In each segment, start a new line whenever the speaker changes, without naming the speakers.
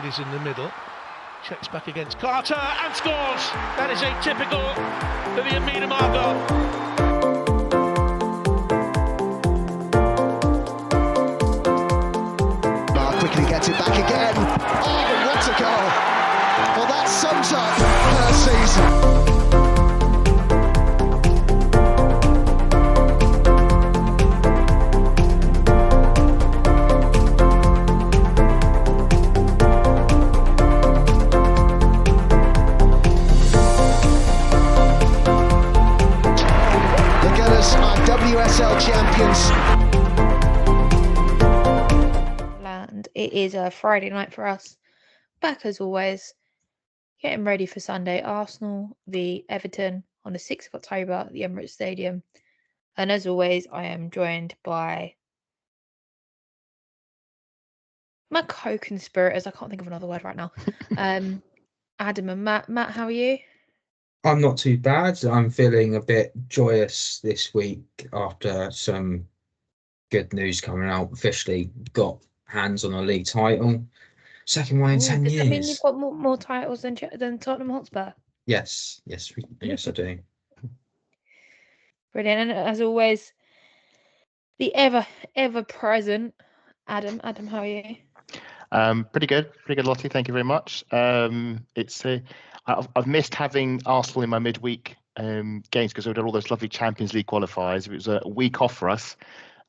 ladies in the middle. Checks back against Carter and scores. That is atypical for the Amina Margot.
Quickly gets it back again. Oh, what a goal! Well, that sums up her season. The Gunners are WSL champions.
It is a Friday night for us. Back as always, getting ready for Sunday. Arsenal v Everton on the 6th of October at the Emirates Stadium. And as always, I am joined by my co-conspirators. I can't think of another word right now. Adam and Matt. Matt, how are you?
I'm not too bad. I'm feeling a bit joyous this week after some good news coming out. Officially got hands on a league title, second one in 10 years.
Does that mean you've got more titles than Tottenham Hotspur?
Yes, I do.
Brilliant. And as always, the ever present Adam. Adam, how are you?
Pretty good, Lottie. Thank you very much. I've missed having Arsenal in my midweek games because we did all those lovely Champions League qualifiers. It was a week off for us,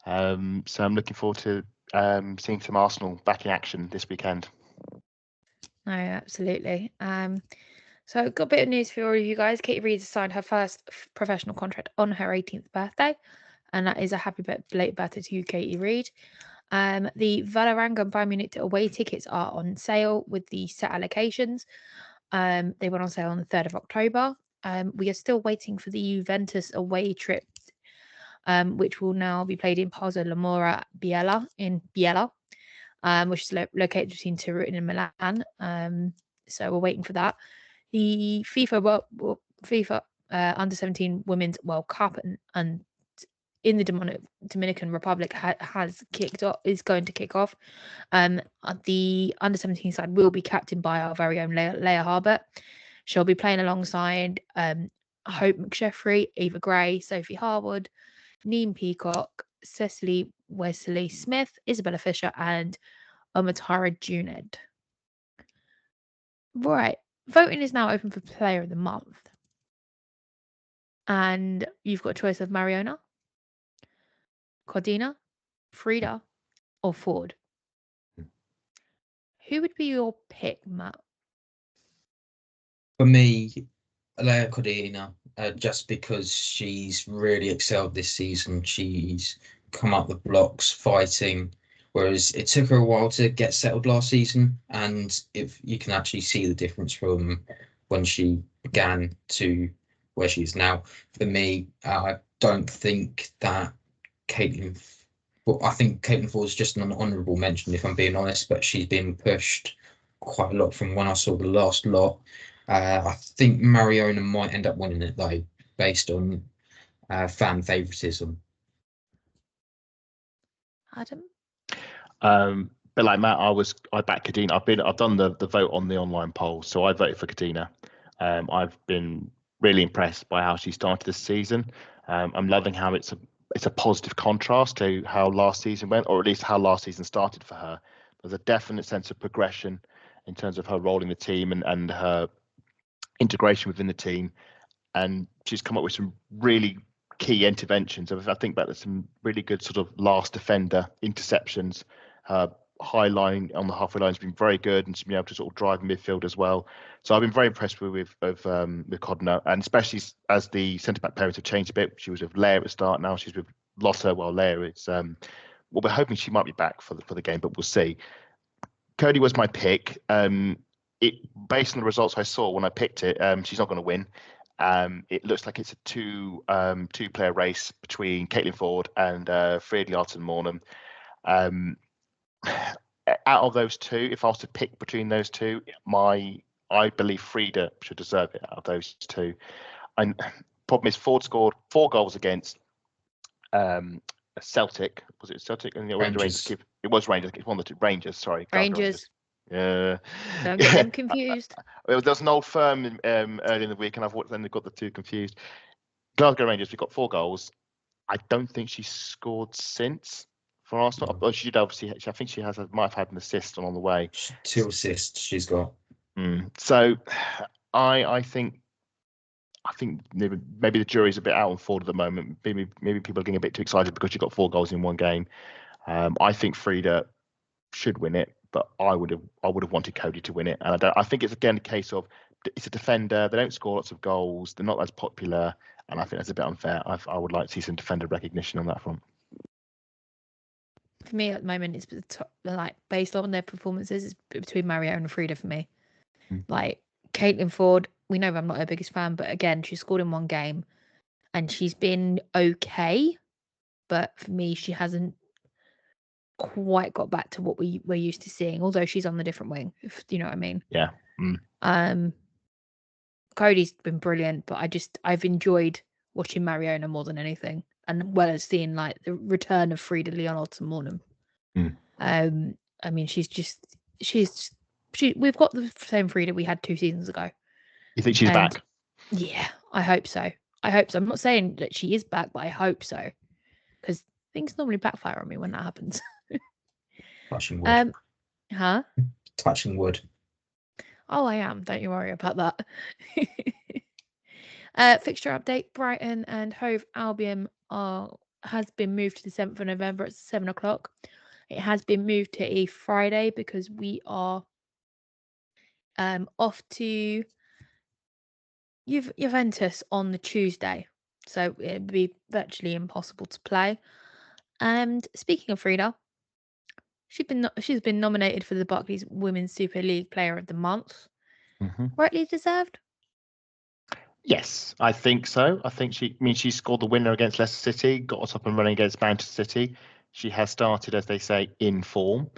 so I'm looking forward to seeing some Arsenal back in action this weekend.
No, absolutely. So I've got a bit of news for all of you guys. Katie Reid has signed her first professional contract on her 18th birthday, and that is a happy belated birthday to you, Katie Reid. The Vålerenga and Bayern Munich away tickets are on sale with the set allocations. They went on sale on the 3rd of October. We are still waiting for the Juventus away trip, which will now be played in Pozzo Lamora, Biella, which is located between Turin and Milan. So we're waiting for that. The FIFA Under 17 Women's World Cup and in the Dominican Republic is going to kick off. The Under 17 side will be captained by our very own Leah Harbert. She'll be playing alongside Hope McSheffrey, Eva Gray, Sophie Harwood, Neem Peacock, Cecily Wesley Smith, Isabella Fisher, and Omatara Juned. Right. Voting is now open for Player of the Month. And you've got a choice of Mariona, Cordina, Frida, or Ford. Who would be your pick, Matt?
For me, Leia Cordina, just because she's really excelled this season. She's come up the blocks fighting, whereas it took her a while to get settled last season. And if you can actually see the difference from when she began to where she is now. For me, I don't think that I think Caitlin Ford's just an honourable mention, if I'm being honest, but she's been pushed quite a lot from when I saw the last lot. I think Mariona might end up winning it, though, based on fan favouritism.
Adam?
But like Matt, I back Cordina. I've done the vote on the online poll, so I voted for Cordina. I've been really impressed by how she started this season. I'm loving how it's a positive contrast to how last season went, or at least how last season started for her. There's a definite sense of progression in terms of her role in the team and her integration within the team. And she's come up with some really key interventions. I think about some really good sort of last defender interceptions. High line on the halfway line has been very good, and she's been able to sort of drive midfield as well. So I've been very impressed with Codner, and especially as the centre back pairings have changed a bit. She was with Leah at the start, now she's with Lotta. While Leah is, well, we're hoping she might be back for the game, but we'll see. Cody was my pick. Based on the results I saw when I picked it, she's not going to win. It looks like it's a two-player race between Caitlin Ford and Friedli Arten-Mornem. Out of those two, if I was to pick between those two, I believe Frida should deserve it out of those two. And problem is, Ford scored 4 goals against Celtic. Was it Celtic? And
Rangers.
It was Rangers. It's one of the two. Rangers. Sorry.
Rangers.
Yeah.
Don't get them confused.
There was an old firm early in the week, and then got the two confused. Glasgow Rangers, we've got 4 goals. I don't think she's scored since for Arsenal.
No.
But she did obviously. I think she might have had an assist on the way.
2 assists she's got.
So, I think maybe the jury's a bit out on Ford at the moment. Maybe people are getting a bit too excited because she got 4 goals in one game. I think Frida should win it, but I would have wanted Cody to win it. And I think it's again a case of it's a defender. They don't score lots of goals. They're not as popular, and I think that's a bit unfair. I would like to see some defender recognition on that front.
For me at the moment, it's like based on their performances, it's between Mario and Frida for me. Like Caitlin Ford, we know I'm not her biggest fan, but again, she scored in one game and she's been okay. But for me, she hasn't quite got back to what we're used to seeing, although she's on the different wing, if you know what I mean.
Yeah.
Cody's been brilliant, but I've enjoyed watching Mariona more than anything, and well as seeing like the return of Frida Leonard to Mornham. I mean, we've got the same Frida we had 2 seasons ago.
You think she's back?
Yeah, I hope so. I'm not saying that she is back, but I hope so, because things normally backfire on me when that happens.
Touching wood. Touching wood.
Oh, I am. Don't you worry about that. Fixture update: Brighton and Hove Albion has been moved to the 7th of November at 7 o'clock. It has been moved to a Friday because we are off to Juventus on the Tuesday, so it'd be virtually impossible to play. And speaking of Frida, she's been nominated for the Barclays Women's Super League Player of the Month. Rightly deserved.
Yes, I think so. I think she scored the winner against Leicester City, got us up and running against Manchester City. She has started, as they say, in form,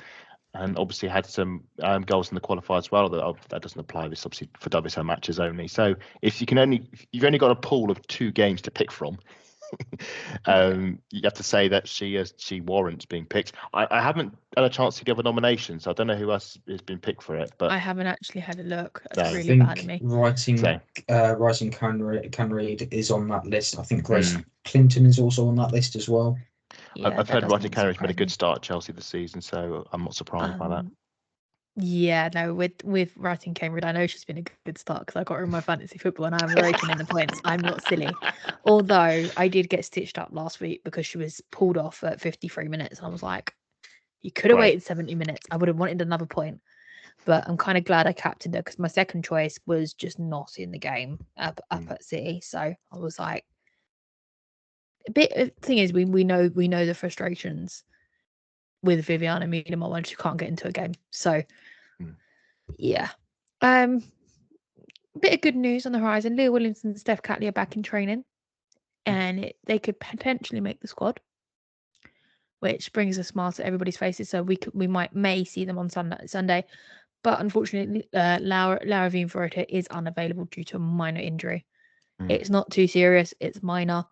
and obviously had some goals in the qualifier as well. That doesn't apply. This obviously for WSL matches only. So if you've only got a pool of 2 games to pick from, you have to say that she warrants being picked. I haven't had a chance to give a nomination, so I don't know who else has been picked for it. But
I haven't actually had a look. That's
No.
really bad of me.
Rising Canreid is on that list. I think Grace Clinton is also on that list as well.
Yeah,
I've heard Rising Canreid's made a good
surprise
start at Chelsea this season, so I'm not surprised by that.
me. Yeah, no, with Writing Cambridge, I know she's been a good start because I got her in my fantasy football and I'm raking in the points. I'm not silly. Although I did get stitched up last week because she was pulled off at 53 minutes. And I was like, you could have
Right.
waited 70 minutes. I would have wanted another point. But I'm kind of glad I captained her because my second choice was just not in the game up at City. So I was like, thing is, we know the frustrations with Viviana Miedema when she can't get into a game. So yeah. Bit of good news on the horizon. Leah Williamson and Steph Catley are back in training, and they could potentially make the squad, which brings a smile to everybody's faces. So we may see them on Sunday, but unfortunately, Laura Vienvoriter is unavailable due to a minor injury. It's not too serious. It's minor.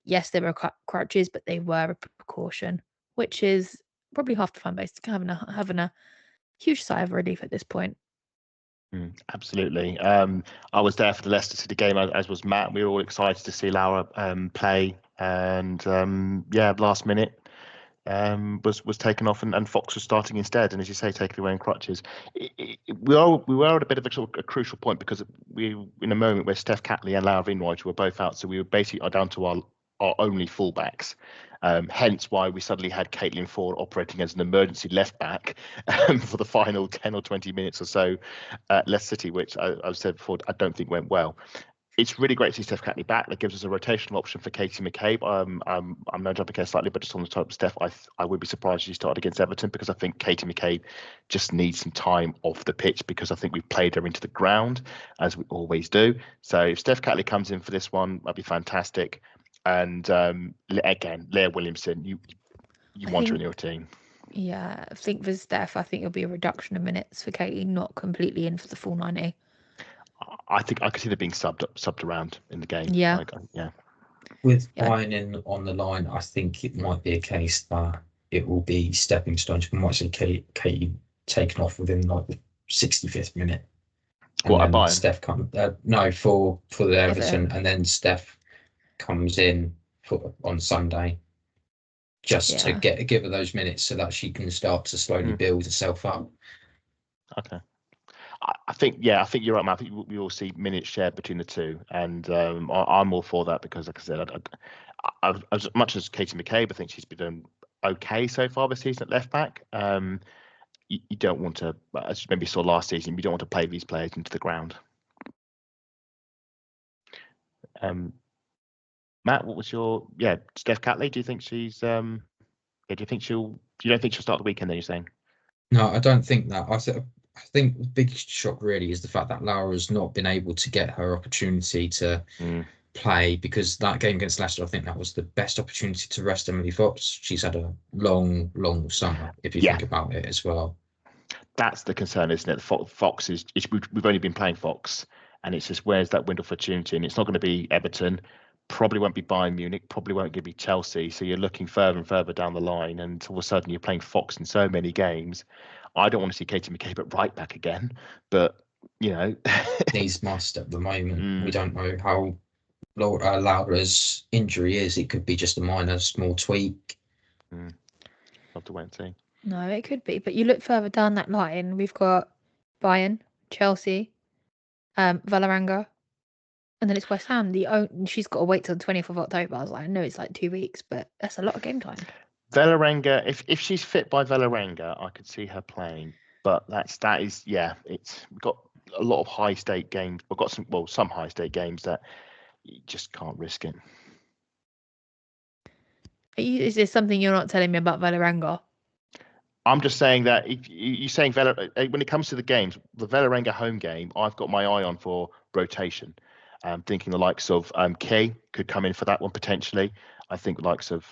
Yes, there were crutches, but they were a precaution, which is probably half the fan base having a huge sigh of relief at this point.
Absolutely. I was there for the Leicester City game, as was Matt. We were all excited to see Laura play, and last minute was taken off, and Fox was starting instead. And as you say, taken away in crutches. We were at a bit of a crucial point because we in a moment where Steph Catley and Laura Vienvoriter were both out, so we were basically down to our only fullbacks. Hence why we suddenly had Caitlin Ford operating as an emergency left back for the final 10 or 20 minutes or so at Leicester City, which I've said before, I don't think went well. It's really great to see Steph Catley back. That gives us a rotational option for Katie McCabe. I'm now jumping ahead slightly, but just on the top of Steph, I would be surprised if she started against Everton because I think Katie McCabe just needs some time off the pitch because I think we've played her into the ground, as we always do. So if Steph Catley comes in for this one, that'd be fantastic. And again, Leah Williamson, you want her in your team.
Yeah, I think for Steph, I think it'll be a reduction of minutes for Katie, not completely in for the full 90.
I think I could see them being subbed around in the game.
Yeah.
With Brian on the line, I think it might be a case that it will be stepping stones. We might see Katie taken off within like the 65th minute. And
What,
then
Bayern?
Steph comes for the Everton, and then Steph comes in on Sunday just to give her those minutes so that she can start to slowly build herself up.
Okay. I think you're right, Matt. I think we all see minutes shared between the two, and I'm all for that because, like I said, as much as Katie McCabe, I think she's been doing okay so far this season at left back. You don't want to, as you maybe saw last season, you don't want to play these players into the ground. Matt, what was your Steph Catley? Do you think she's you don't think she'll start the weekend? Then you're saying?
No, I don't think that. I think the big shock really is the fact that Laura's not been able to get her opportunity to play, because that game against Leicester, I think that was the best opportunity to rest Emily Fox. She's had a long summer, if you think about it as well. That's the concern, isn't it? Fox is we've only been playing Fox, and it's just where's that window of opportunity? And it's not going to be Everton, probably won't be Bayern Munich, probably won't be Chelsea. So you're looking further and further down the line, and all of a sudden you're playing Fox in so many games. I don't want to see Katie McCabe at right back again, but needs must at the moment. We don't know how Laura's injury is. It could be just a minor, small tweak. Have to wait and see.
No, it could be. But you look further down that line, we've got Bayern, Chelsea, Valoranga, and then it's West Ham. She's got to wait till the 20th of October. I was like, I know it's like 2 weeks, but that's a lot of game time.
Valoranga, if she's fit by Valoranga, I could see her playing. But we've got a lot of high stake games. We've got some high stake games that you just can't risk it.
Is there something you're not telling me about Valoranga?
I'm just saying that if you're saying when it comes to the games, the Valoranga home game, I've got my eye on for rotation. Thinking the likes of Kay could come in for that one potentially. I think the likes of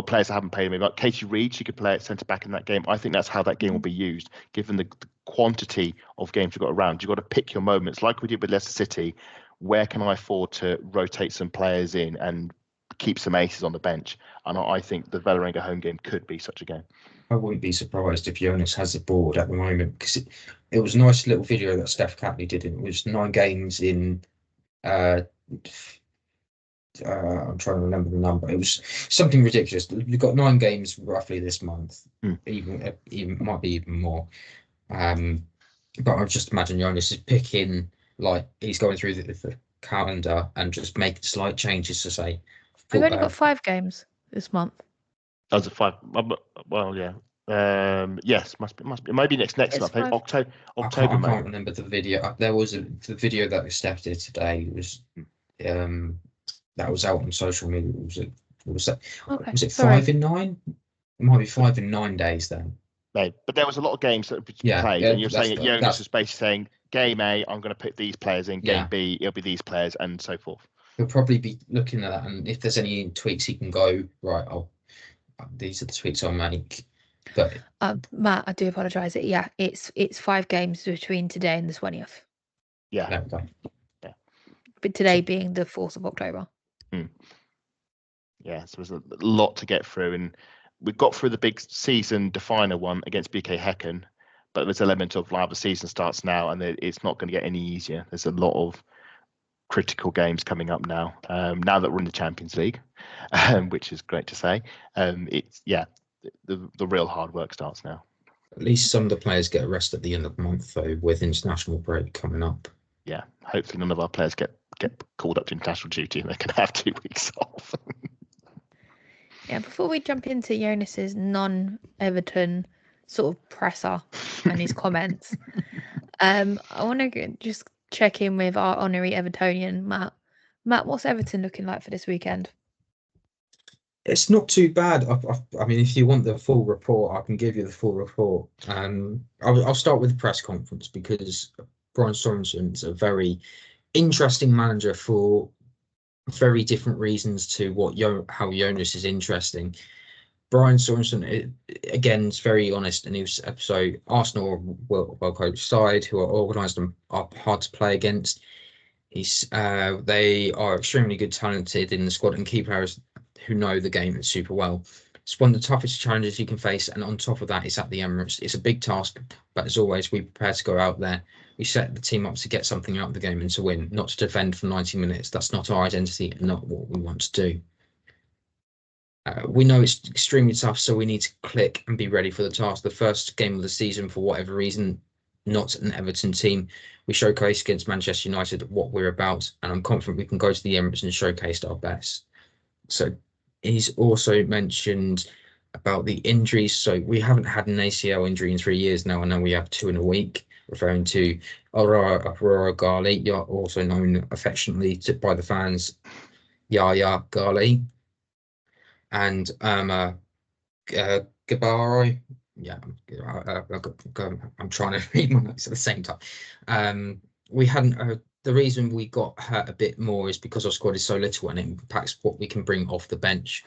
players that haven't played, maybe like Katie Reid, she could play at centre back in that game. I think that's how that game will be used, given the quantity of games you've got around. You've got to pick your moments, like we did with Leicester City. Where can I afford to rotate some players in and keep some aces on the bench? And I think the Valoranga home game could be such a game.
I wouldn't be surprised if Jonas has the board at the moment, because it was a nice little video that Steph Catley did. It was 9 games in. I'm trying to remember the number. It was something ridiculous. We've got 9 games roughly this month. Even might be even more. But I just imagine Jonas is picking, like, he's going through the calendar and just making slight changes to say.
We've only got 5 games this month.
That's a 5. Well, yeah. Yes, must be. Maybe next month. October.
I can't remember the video. There was the video that Steph did today. Was that was out on social media. Was it 5 in 9? It might be 5 in 9 days then.
Right. But there was a lot of games that were played, and you're saying that Jonas is basically saying game A, I'm going to put these players in. Game B, it'll be these players, and so forth. He'll probably be looking at that, and if there's any tweaks, he can go right. These are the tweaks I'll make. But
Matt, I do apologise. It's 5 games between today and the 20th.
Yeah.
Yeah. But today being the 4th of October.
Yeah, so there's a lot to get through, and we got through the big season definer one against BK Häcken, but there's an element of the season starts now, and it's not going to get any easier. There's a lot of critical games coming up now. Now that we're in the Champions League, which is great to say. The real hard work starts now.
At least some of the players get a rest at the end of the month, though, with international break coming up.
Yeah, hopefully none of our players get called up to international duty and they can have 2 weeks off.
Yeah, before we jump into Jonas's non-Everton sort of presser and his comments, I want to just check in with our honorary Evertonian, Matt. Matt, what's Everton looking like for this weekend?
It's not too bad. I mean, if you want the full report, I can give you the full report. I'll start with the press conference, because Brian Sorensen's a very interesting manager for very different reasons to how Jonas is interesting. Brian Sorensen, again, is very honest in his episode. Arsenal are well-coached side who are organised and are hard to play against. They are extremely good, talented in the squad, and key players who know the game super well. It's one of the toughest challenges you can face, and on top of that, it's at the Emirates. It's a big task, but as always, we prepare to go out there. We set the team up to get something out of the game and to win, not to defend for 90 minutes. That's not our identity and not what we want to do. We know it's extremely tough, so we need to click and be ready for the task. The first game of the season, for whatever reason, not an Everton team. We showcased against Manchester United what we're about, and I'm confident we can go to the Emirates and showcase our best. So he's also mentioned about the injuries. So we haven't had an ACL injury in 3 years now, and now we have 2 in a week, referring to Aurora Ghali, also known affectionately by the fans, Yaya Ghali, and Gabaro. Yeah, I'm trying to read my notes at the same time. We hadn't. The reason we got hurt a bit more is because our squad is so little and it impacts what we can bring off the bench.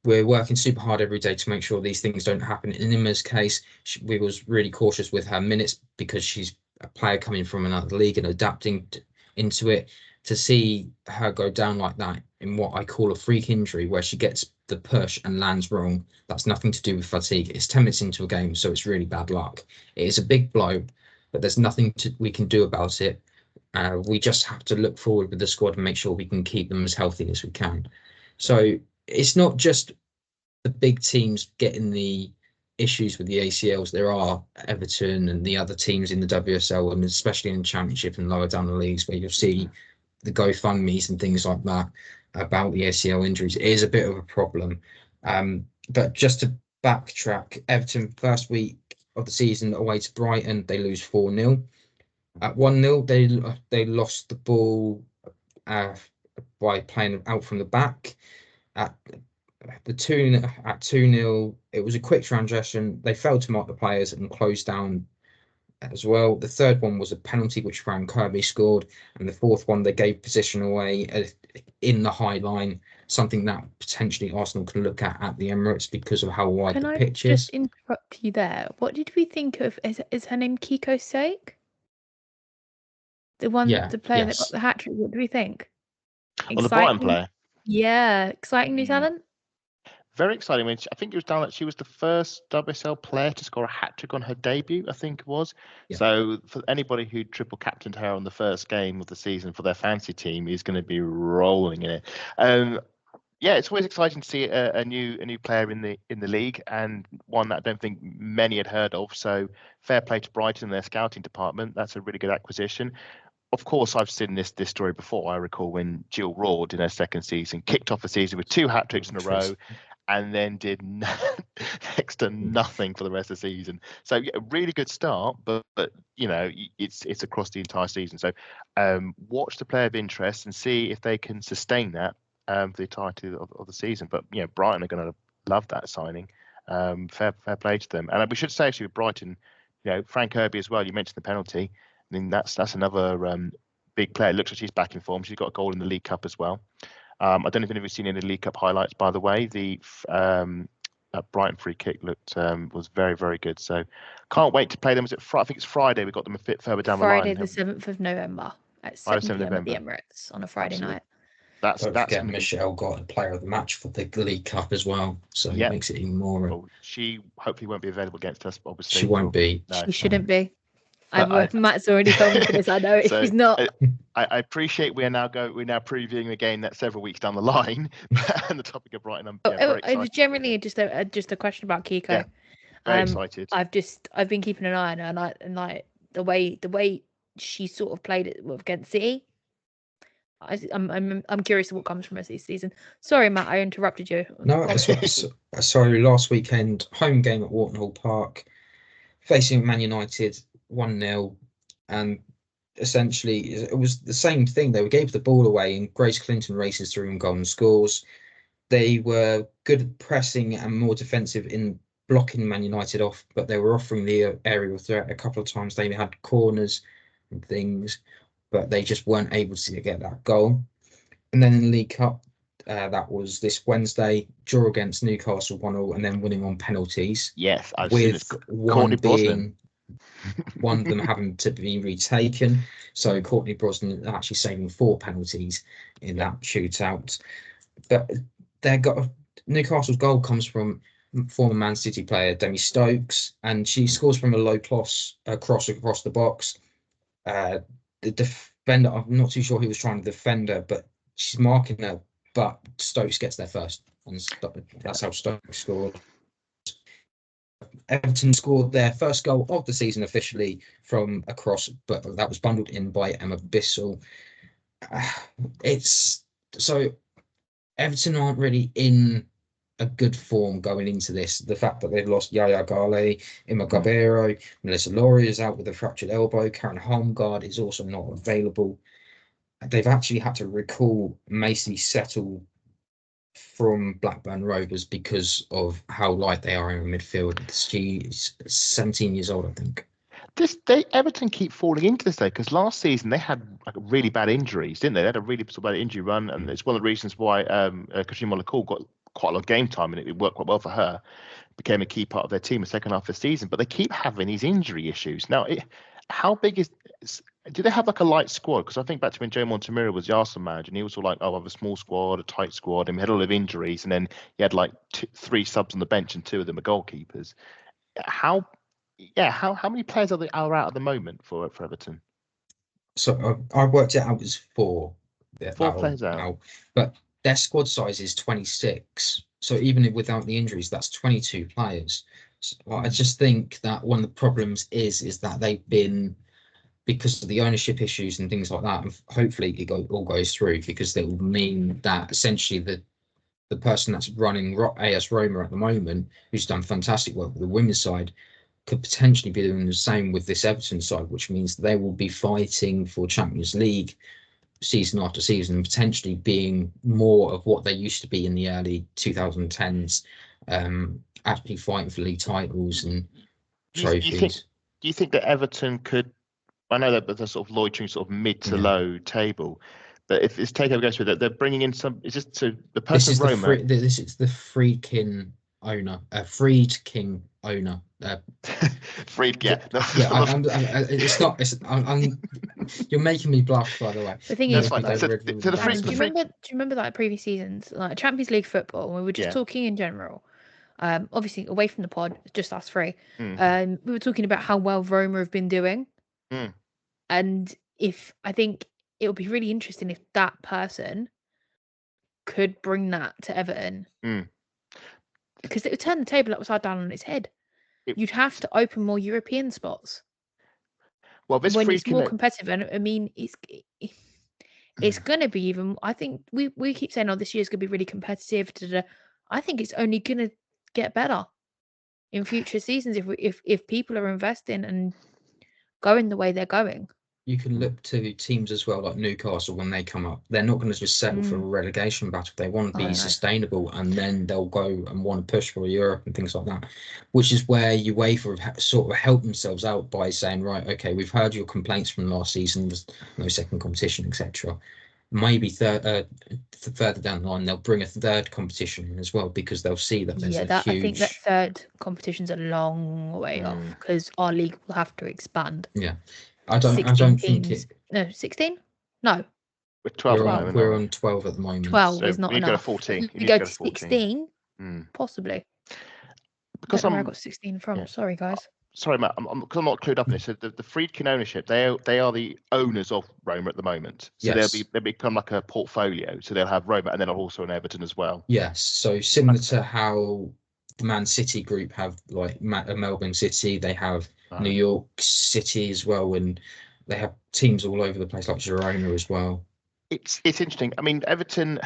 We're working super hard every day to make sure these things don't happen. In Imma's case, we was really cautious with her minutes because she's a player coming from another league and adapting into it. To see her go down like that in what I call a freak injury, where she gets the push and lands wrong, that's nothing to do with fatigue. It's 10 minutes into a game, so it's really bad luck. It is a big blow, but there's nothing we can do about it. We just have to look forward with the squad and make sure we can keep them as healthy as we can. So it's not just the big teams getting the issues with the ACLs. There are Everton and the other teams in the WSL, and especially in the Championship and lower down the leagues, where you'll see the GoFundMes and things like that about the ACL injuries. It is a bit of a problem. But just to backtrack, Everton, first week of the season away to Brighton, they lose 4-0. At 1-0, they lost the ball by playing out from the back. At 2-0, it was a quick transition. They failed to mark the players and closed down as well. The third one was a penalty which Fran Kirby scored, and the fourth one they gave position away in the high line, something that potentially Arsenal can look at the Emirates because of how wide the pitch is.
Just interrupt you there? What did we think of? Is her name Kiko Sake? The player that got the hat trick. What do we think?
On the Brighton player.
Yeah, exciting new talent.
Very exciting. I think it was down that she was the first WSL player to score a hat trick on her debut, I think it was. Yeah. So for anybody who triple captained her on the first game of the season for their fantasy team is going to be rolling in it. It's always exciting to see a new player in the league, and one that I don't think many had heard of. So fair play to Brighton and their scouting department. That's a really good acquisition. Of course, I've seen this story before. I recall when Jill Roord in her second season kicked off the season with 2 hat tricks in a row, and then did next to nothing for the rest of the season. So a really good start, but it's across the entire season. So watch the player of interest and see if they can sustain that for the entirety of the season. But Brighton are going to love that signing. Fair play to them. And we should say actually with Brighton, Frank Kirby as well. You mentioned the penalty. I mean that's another big player. It looks like she's back in form. She's got a goal in the League Cup as well. I don't know if anybody's seen any League Cup highlights, by the way. The Brighton free kick was very, very good. So can't wait to play them. I think it's Friday. We got them a bit further down the line.
Friday, the 7th of November at 7 p.m. at the Emirates on a Friday night.
That's Michelle got a player of the match for the League Cup as well, so it makes it even more.
Well, she hopefully won't be available against us. Obviously,
she won't be.
No, she shouldn't be. Matt's already told me this. I know he's not.
I appreciate we're now previewing the game that's several weeks down the line, and the topic of Brighton.
It was generally just a question about Kiko.
Yeah, very excited.
I've been keeping an eye on her, and the way she sort of played it against City. I'm curious what comes from us this season. Sorry, Matt, I interrupted you.
No, sorry. Last weekend, home game at Wharton Hall Park, facing Man United, 1-0, and essentially it was the same thing. They gave the ball away, and Grace Clinton races through and goal and scores. They were good at pressing and more defensive in blocking Man United off, but they were offering the aerial threat a couple of times. They had corners and things, but they just weren't able to get that goal. And then in the League Cup, that was this Wednesday, draw against Newcastle 1-0, and then winning on penalties.
Yes, I've
with
seen
one of them having to be retaken. So Courtney Brosnan actually saving 4 penalties in that shootout. But Newcastle's goal comes from former Man City player Demi Stokes, and she scores from a low cross across the box. The defender, I'm not too sure who was trying to defend her, but she's marking her, but Stokes gets there first, and that's how Stokes scored. Everton scored their first goal of the season officially from a cross, but that was bundled in by Emma Bissell. It's so Everton aren't really in a good form going into this. The fact that they've lost Yaya Gale, Emma Gabero, Melissa Laurie is out with a fractured elbow, Karen Holmgard is also not available. They've actually had to recall Macy Settle from Blackburn Rovers because of how light they are in midfield. She's 17 years old, I think.
Everton keep falling into this though, because last season they had like really bad injuries, didn't they? They had a really bad injury run, and it's one of the reasons why Katrina Mollakul got quite a lot of game time, and it worked quite well for her. Became a key part of their team the second half of the season, but they keep having these injury issues. Now, how big do they have like a light squad? Because I think back to when Joe Montemurro was the Arsenal manager, and he was all like, "Oh, I have a small squad, a tight squad," and we had a lot of injuries, and then he had like 3 subs on the bench, and 2 of them are goalkeepers. How many players are out at the moment for Everton?
So I worked it out as 4.
4 players out,
but their squad size is 26. So even without the injuries, that's 22 players. So I just think that one of the problems is that they've been, because of the ownership issues and things like that, and hopefully it all goes through, because it will mean that essentially the person that's running AS Roma at the moment, who's done fantastic work with the women's side, could potentially be doing the same with this Everton side, which means they will be fighting for Champions League season after season, potentially being more of what they used to be in the early 2010s, actually fighting for league titles and trophies.
Do you think that Everton could? I know that they're sort of loitering sort of mid to low table, but if this takeover goes through, that they're bringing in some. Is this so? The person this is Roma.
This is the Friedkin owner. Friedkin owner.
Friedkin.
It's not. You're making me blush, by the way.
The thing is,
do
you remember that previous seasons, like Champions League football, when we were just talking in general? Obviously away from the pod, just us 3. We were talking about how well Roma have been doing, and I think it would be really interesting if that person could bring that to Everton, because it would turn the table upside down on its head. You'd have to open more European spots.
Well, this
when it's more competitive, and I mean, it's going to be even. I think we keep saying, "Oh, this year's going to be really competitive." I think it's only going to get better in future seasons if people are investing and going the way they're going.
You can look to teams as well, like Newcastle, when they come up. They're not going to just settle for a relegation battle. They want to be sustainable, and then they'll go and want to push for Europe and things like that, which is where UEFA have sort of helped themselves out by saying, right, okay, we've heard your complaints from last season, there's no second competition, etc. Maybe further down the line, they'll bring a third competition in as well, because they'll see that there's huge...
I think that third competition's a long way off, because our league will have to expand.
Yeah. I don't think it.
No, 16? No.
We're 12.
We're on 12 at the moment.
12 is not enough.
You go to 14.
You go to 16, possibly.
Because
where I got 16 from. Sorry, guys.
Sorry, Matt. Because I'm not clued up in this. So the Friedkin ownership, they are the owners of Roma at the moment. So they'll become like a portfolio. So they'll have Roma, and then also an Everton as well.
Yes. So similar to how the Man City group have like Melbourne City, they have New York City as well, and they have teams all over the place like Girona as well.
It's interesting. I mean, Everton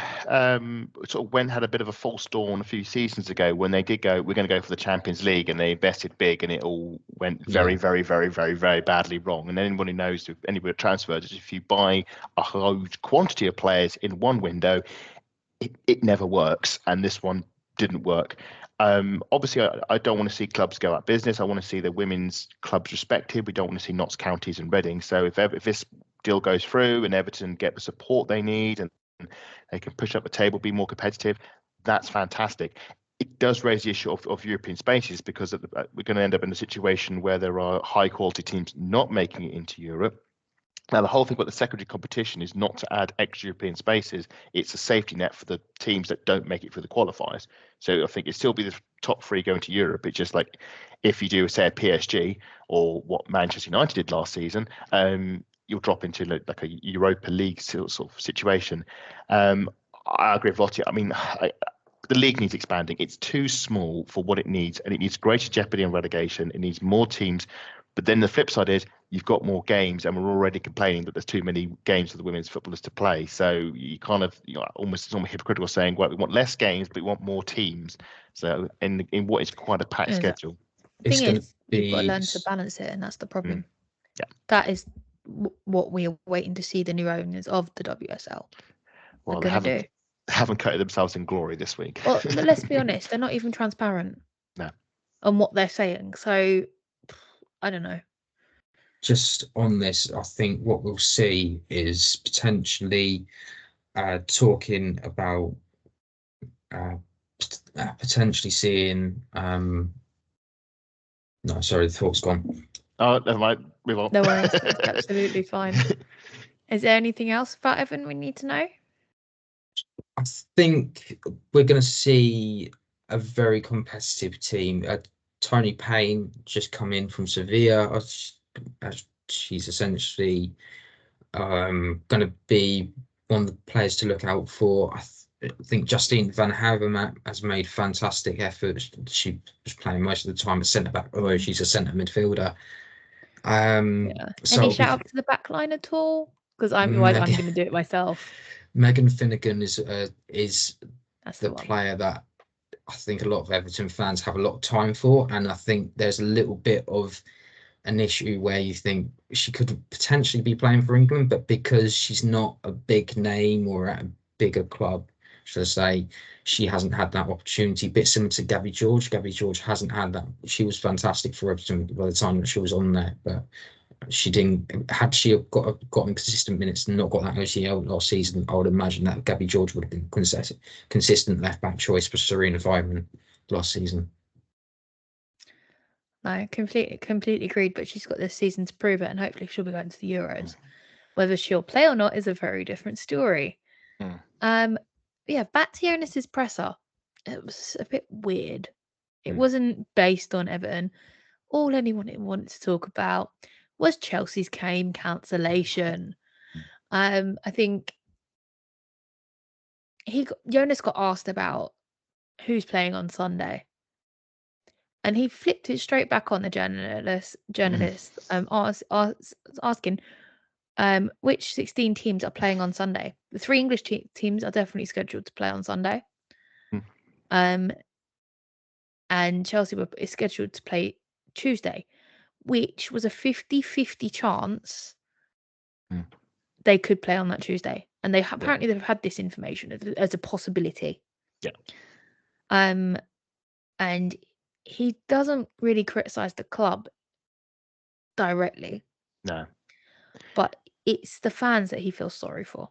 sort of had a bit of a false dawn a few seasons ago when they did go, we're going to go for the Champions League, and they invested big, and it all went very, very, very, very, very badly wrong. And anyone who knows, if anybody transfers, if you buy a huge quantity of players in one window, it never works. And this one didn't work. Obviously, I don't want to see clubs go out of business. I want to see the women's clubs respected. We don't want to see Notts Counties and Reading. So if this deal goes through and Everton get the support they need and they can push up the table, be more competitive, that's fantastic. It does raise the issue of European spaces, because we're going to end up in a situation where there are high quality teams not making it into Europe. Now, the whole thing about the secondary competition is not to add extra European spaces. It's a safety net for the teams that don't make it through the qualifiers. So I think it'll still be the top 3 going to Europe. It's just like if you do, say, a PSG or what Manchester United did last season, you'll drop into like a Europa League sort of situation. I agree with Lottie. I mean, the league needs expanding. It's too small for what it needs, and it needs greater jeopardy and relegation. It needs more teams. But then the flip side is you've got more games, and we're already complaining that there's too many games for the women's footballers to play. So you kind of almost hypocritical saying, well, we want less games, but we want more teams. So in what is quite a packed schedule.
The thing is, you've got to learn to balance it, and that's the problem.
Yeah,
that is what we're waiting to see the new owners of the WSL.
Well, they haven't coated themselves in glory this week.
Well, let's be honest, they're not even transparent.
No.
On what they're saying. So I don't know.
Just on this, I think what we'll see is potentially talking about potentially seeing. No, sorry, the thought's gone.
Oh, never mind. Move on.
No worries. That's absolutely fine. Is there anything else about Everton we need to know?
I think we're going to see a very competitive team. Tony Payne just come in from Sevilla. She's essentially going to be one of the players to look out for. I think Justine Van Havermaet has made fantastic efforts. She was playing most of the time at centre back, although she's a centre midfielder.
So any shout out to the back line at all? Because I'm going to do it myself.
Megan Finnegan is
That's
the player that I think a lot of Everton fans have a lot of time for, and I think there's a little bit of an issue where you think she could potentially be playing for England, but because she's not a big name or at a bigger club, should I say, she hasn't had that opportunity. A bit similar to Gabby George. Gabby George hasn't had that. She was fantastic for Everton by the time that she was on there, but she didn't. Had she got consistent minutes and not got that OCL last season, I would imagine that Gabby George would have been consistent left back choice for Serena Weimann last season.
No, completely agreed. But she's got this season to prove it, and hopefully she'll be going to the Euros. Whether she'll play or not is a very different story. Yeah, back to Jonas's presser. It was a bit weird. It wasn't based on Everton. All anyone wanted to talk about was Chelsea's game cancellation. I think Jonas got asked about who's playing on Sunday, and he flipped it straight back on the journalist, asking which 16 teams are playing on Sunday. The 3 English teams are definitely scheduled to play on Sunday. And Chelsea is scheduled to play Tuesday, which was a 50-50 chance they could play on that Tuesday. And they apparently they've had this information as a possibility.
Yeah.
And he doesn't really criticize the club directly. No. But it's the fans that he feels sorry for.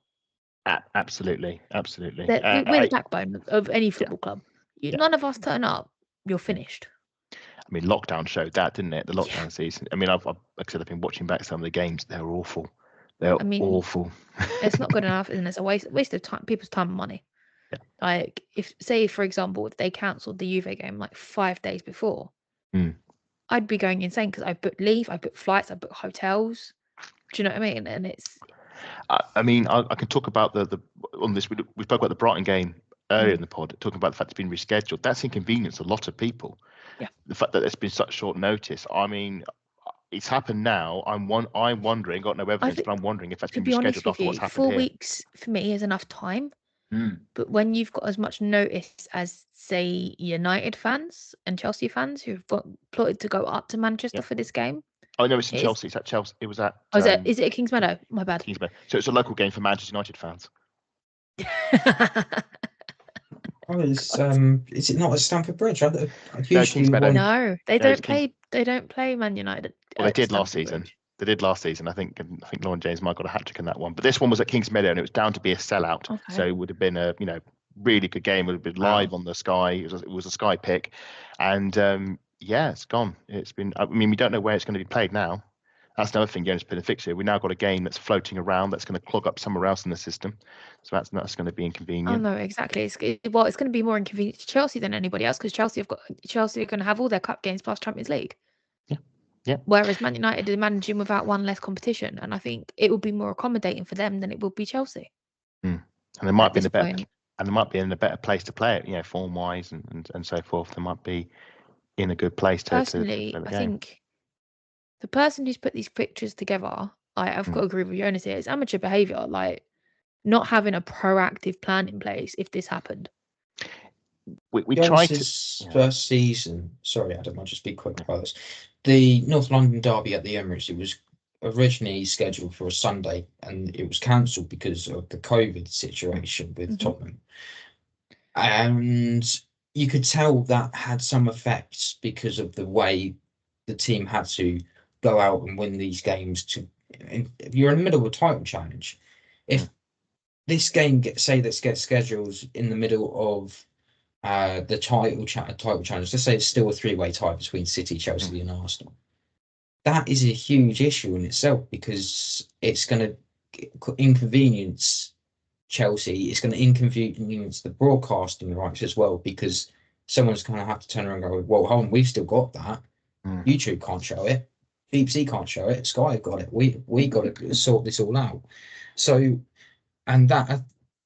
Absolutely.
We're the backbone of any football club. None of us turn up, you're finished.
I mean, lockdown showed that, didn't it? The lockdown season. I mean, like I said, I've been watching back some of the games. They're awful. Awful.
It's not good enough, and it's a waste of time, people's time and money. Yeah. Like, for example, if they cancelled the Juve game like 5 days before, I'd be going insane because I booked leave, I booked flights, I booked hotels. Do you know what I mean? And it's.
I mean, I can talk about the on this. We spoke about the Brighton game earlier in the pod, talking about the fact it's been rescheduled. That's inconvenienced a lot of people. Yeah. The fact that it's been such short notice. I mean, it's happened now. I'm wondering. Got no evidence, but I'm wondering if that's been rescheduled after what's happened 4
weeks for me is enough time. But when you've got as much notice as, say, United fans and Chelsea fans who've plotted to go up to Manchester for this game.
Oh no, it's in Chelsea. It's at Chelsea. It was at.
Is it at Kings Meadow? My bad.
Kings Meadow. So it's a local game for Manchester United fans.
Is it not at Stamford Bridge?
No, Kings Meadow.
No, they don't play. They don't play Man United.
Well, they did last season. They did last season. I think Lauren James might have got a hat trick in that one. But this one was at Kings Meadow, and it was down to be a sellout. Okay. So it would have been a really good game. It would have been live on the Sky. It was a Sky pick, and it's gone. It's been. I mean, we don't know where it's going to be played now. That's another thing Jonas put in the fixture. We now got a game that's floating around that's going to clog up somewhere else in the system. So that's going to be inconvenient.
Oh no, exactly. It's going to be more inconvenient to Chelsea than anybody else because Chelsea are going to have all their cup games plus Champions League.
Yeah.
Whereas Man United are managing without one less competition, and I think it will be more accommodating for them than it will be Chelsea.
And they might be in a better place to play it, form wise and so forth. They might be in a good place to
Personally,
play the
I
game.
think the person who's put these pictures together, I've got to agree with Jonas here. It's amateur behaviour, like not having a proactive plan in place if this happened.
We tried to
first season. Sorry, Adam, I'll just be quick about this. The North London derby at the Emirates, it was originally scheduled for a Sunday and it was cancelled because of the COVID situation with Tottenham. And you could tell that had some effects because of the way the team had to go out and win these games. If you're in the middle of a title challenge, if this game gets scheduled in the middle of the title challenge, let's say it's still a three-way tie between City, Chelsea and Arsenal, that is a huge issue in itself because it's going to inconvenience Chelsea. It's going to inconvenience the broadcasting rights as well because someone's going to have to turn around and go, well, hold on, we've still got that. YouTube can't show it. BBC can't show it. Sky have got it. We got to sort this all out. So, and that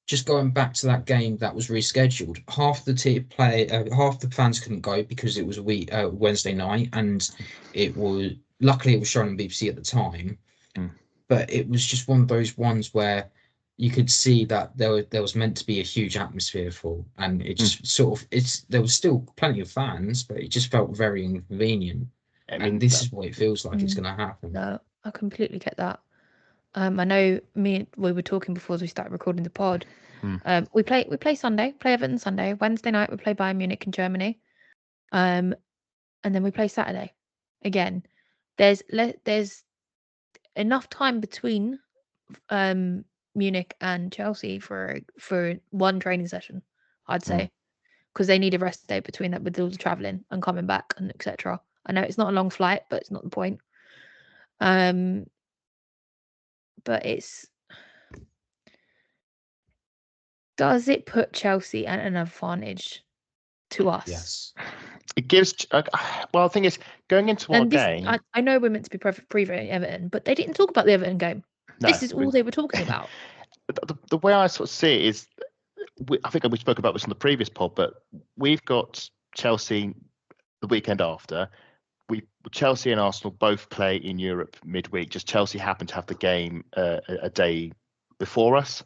just going back to that game that was rescheduled, half the fans couldn't go because it was Wednesday night, and luckily it was shown on BBC at the time. But it was just one of those ones where you could see that there was meant to be a huge atmosphere for, and it just there was still plenty of fans, but it just felt very inconvenient. And this is what it feels like it's going to happen.
No, I completely get that. I know we were talking before we started recording the pod. We play Sunday, play Everton Sunday. Wednesday night we play Bayern Munich in Germany, and then we play Saturday. Again, there's enough time between Munich and Chelsea for one training session, I'd say, because they need a rest day between that with all the travelling and coming back and etc. I know it's not a long flight, but it's not the point. But does it put Chelsea at an advantage to us?
Yes.
It gives. Well, the thing is, going into our game.
I know we're meant to be previewing Everton, but they didn't talk about the Everton game. No, this is all they were talking about.
The way I sort of see it is, I think we spoke about this on the previous pod, but we've got Chelsea the weekend after. Chelsea and Arsenal both play in Europe midweek. Just Chelsea happen to have the game a day before us.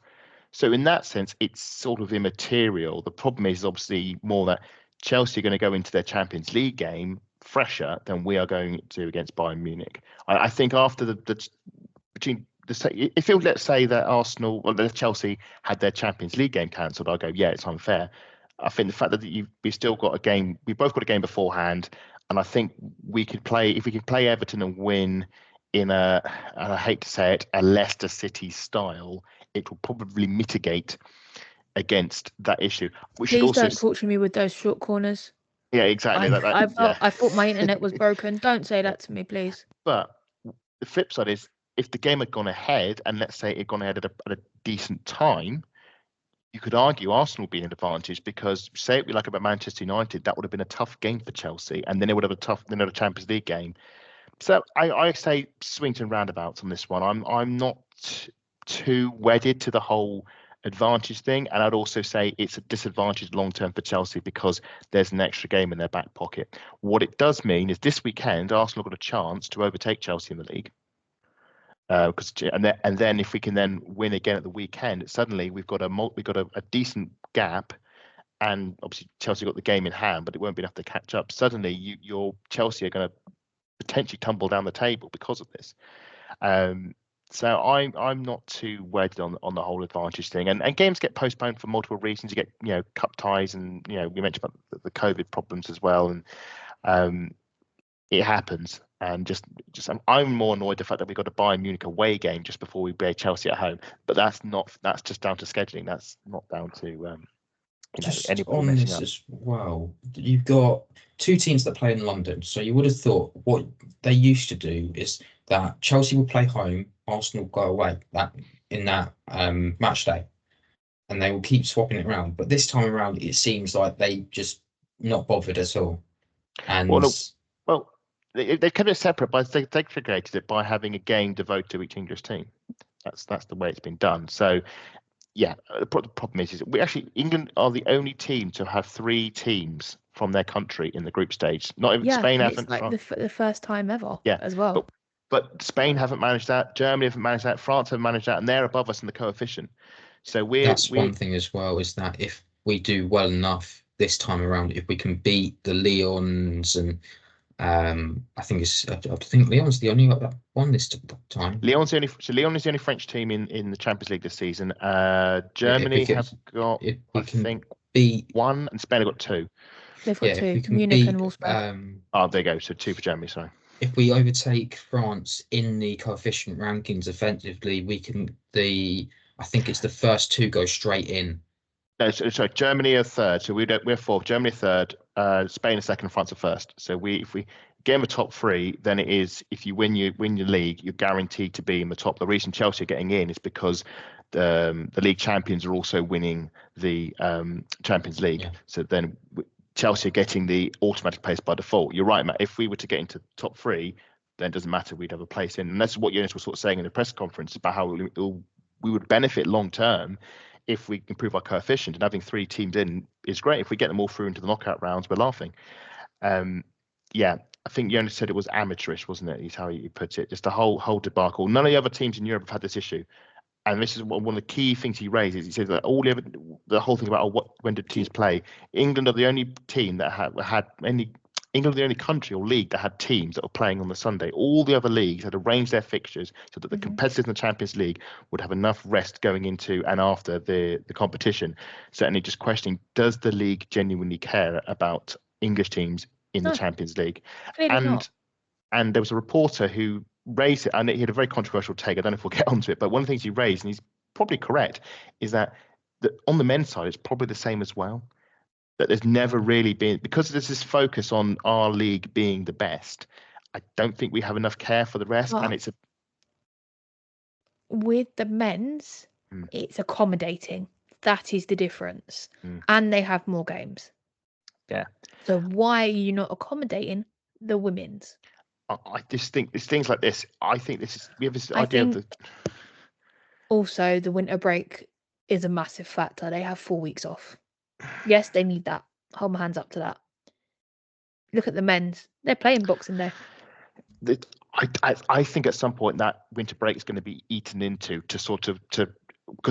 So in that sense, it's sort of immaterial. The problem is obviously more that Chelsea are going to go into their Champions League game fresher than we are going to against Bayern Munich. I think after let's say that Chelsea had their Champions League game cancelled, I'll go, yeah, it's unfair. I think the fact that we still got a game, we both got a game beforehand, and I think if we can play Everton and win in and I hate to say it, a Leicester City style, it will probably mitigate against that issue.
Please don't torture me with those short corners.
Yeah, exactly.
I thought my internet was broken. Don't say that to me, please.
But the flip side is, if the game had gone ahead, and let's say it had gone ahead at a decent time, you could argue Arsenal being an advantage because, say it we like about Manchester United, that would have been a tough game for Chelsea, and then it would have a Champions League game. So I say swings and roundabouts on this one. I'm not too wedded to the whole advantage thing, and I'd also say it's a disadvantage long term for Chelsea because there's an extra game in their back pocket. What it does mean is this weekend Arsenal got a chance to overtake Chelsea in the league. And then if we can then win again at the weekend, suddenly we've got a decent gap, and obviously Chelsea got the game in hand, but it won't be enough to catch up. Suddenly, your Chelsea are going to potentially tumble down the table because of this. So I'm not too wedded on the whole advantage thing, and games get postponed for multiple reasons. You get cup ties, and we mentioned about the COVID problems as well, and it happens. And just I'm more annoyed the fact that we got a Bayern Munich away game just before we play Chelsea at home. But that's just down to scheduling. That's not down to
just
anybody
on this up. As well. You've got two teams that play in London, so you would have thought what they used to do is that Chelsea will play home, Arsenal go away in that match day, and they will keep swapping it around. But this time around, it seems like they just not bothered at all. And
well, they kept it separate, but they segregated it by having a game devoted to each English team. That's the way it's been done. So, yeah, the problem is England are the only team to have 3 teams from their country in the group stage. Not even Spain hasn't.
It's like the first time ever.
Yeah,
as well.
But Spain haven't managed that. Germany haven't managed that. France haven't managed that, and they're above us in the coefficient. So
that's one thing as well, is that if we do well enough this time around, if we can beat the Lyons and I think Lyon's the only one this time.
Lyon is the only French team in the Champions League this season. Germany have got, I think, beat 1, and Spain have got 2.
They've got 2, Munich and Wolfsburg.
There you go. So 2 for Germany. Sorry.
If we overtake France in the coefficient rankings offensively, we can. I think it's the first 2 go straight in.
No, so Germany are 3rd. So we're 4th. Germany are 3rd. Spain are 2nd. France are 1st. So if we get in the top 3, then it is, if you win your league, you're guaranteed to be in the top. The reason Chelsea are getting in is because the league champions are also winning the Champions League. Yeah. So then Chelsea are getting the automatic place by default. You're right, Matt. If we were to get into top 3, then it doesn't matter. We'd have a place in. And that's what Jonas was sort of saying in the press conference about how we would benefit long term if we improve our coefficient. And having 3 teams in is great. If we get them all through into the knockout rounds, we're laughing. Yeah, I think Jonas said it was amateurish, wasn't it? Is how he put it. Just a whole debacle. None of the other teams in Europe have had this issue. And this is one of the key things he raises. He says that the whole thing about when did teams play? England are the only team that England are the only country or league that had teams that were playing on the Sunday. All the other leagues had arranged their fixtures so that the competitors in the Champions League would have enough rest going into and after the competition. Certainly just questioning, does the league genuinely care about English teams in the Champions League? And there was a reporter who raised it, and he had a very controversial take. I don't know if we'll get onto it, but one of the things he raised, and he's probably correct, is that on the men's side, it's probably the same as well. That there's never really been, because there's this focus on our league being the best, I don't think we have enough care for the rest.
Well,
and
with the men's, it's accommodating. That is the difference. And they have more games.
Yeah.
So why are you not accommodating the women's?
I just think it's things like this. I think we have this idea of
also the winter break is a massive factor. They have 4 weeks off. Yes, they need that. Hold my hands up to that. Look at the men's. They're playing Boxing Day.
I think at some point that winter break is going to be eaten into because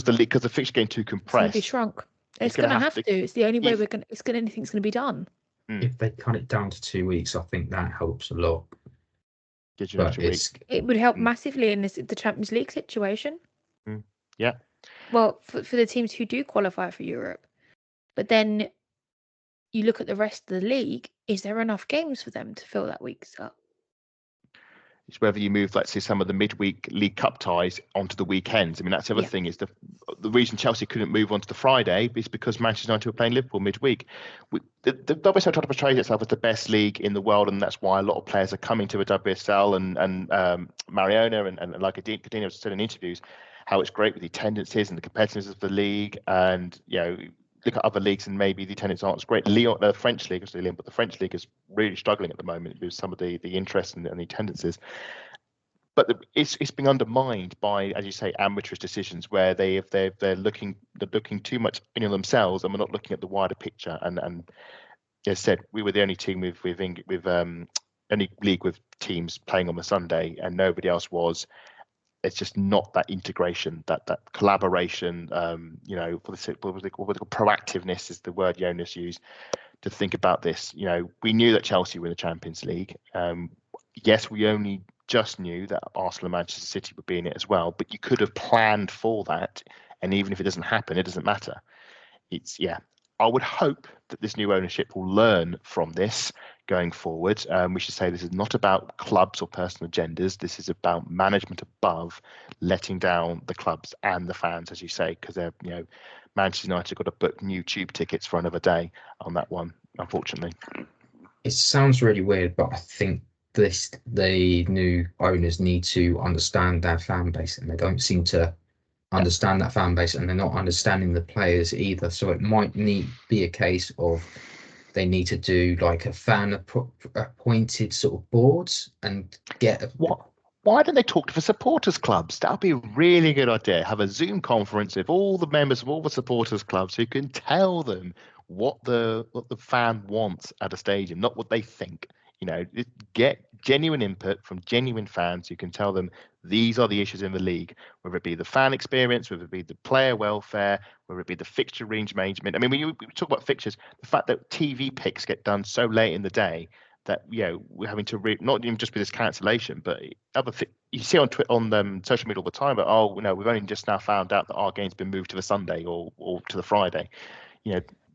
the fixture getting too compressed.
It's going to be shrunk. It's going to have to. It's the only way anything's going to be done.
If they cut it down to 2 weeks, I think that helps a lot.
It would help massively in the Champions League situation.
Yeah.
Well, for the teams who do qualify for Europe. But then you look at the rest of the league, is there enough games for them to fill that week's up?
It's whether you move, let's say, some of the midweek League Cup ties onto the weekends. I mean, that's the other thing, is the reason Chelsea couldn't move onto the Friday is because Manchester United were playing Liverpool midweek. The WSL tried to portray itself as the best league in the world, and that's why a lot of players are coming to the WSL, and Mariona and like Kadina said in interviews, how it's great with the attendances and the competitiveness of the league, and look at other leagues and maybe the attendance aren't as great. The French league, but the French league is really struggling at the moment with some of the interest and the attendances. But it's being undermined by, as you say, amateurish decisions where they're looking too much in themselves, and we're not looking at the wider picture. And as I said, we were the only team with any league with teams playing on the Sunday, and nobody else was. It's just not that integration, that collaboration. Proactiveness is the word Jonas used to think about this. We knew that Chelsea were in the Champions League. Yes, we only just knew that Arsenal and Manchester City would be in it as well, but you could have planned for that. And even if it doesn't happen, it doesn't matter. I would hope that this new ownership will learn from this going forward. We should say this is not about clubs or personal agendas. This is about management above letting down the clubs and the fans, as you say, because Manchester United got to book new tube tickets for another day on that one, unfortunately.
It sounds really weird, but I think the new owners need to understand their fan base, and they don't seem to understand that fan base, and they're not understanding the players either. So it might be a case of they need to do like a fan appointed sort of boards and get
Why don't they talk to the supporters clubs? That would be a really good idea. Have a Zoom conference with all the members of all the supporters clubs who can tell them what the fan wants at a stadium, not what they think. Get genuine input from genuine fans who can tell them these are the issues in the league, whether it be the fan experience, whether it be the player welfare, whether it be the fixture arrangement. I mean, when you talk about fixtures, the fact that TV picks get done so late in the day that we're having to not even just with this cancellation, but other you see on social media all the time. But we've only just now found out that our game's been moved to the Sunday or to the Friday.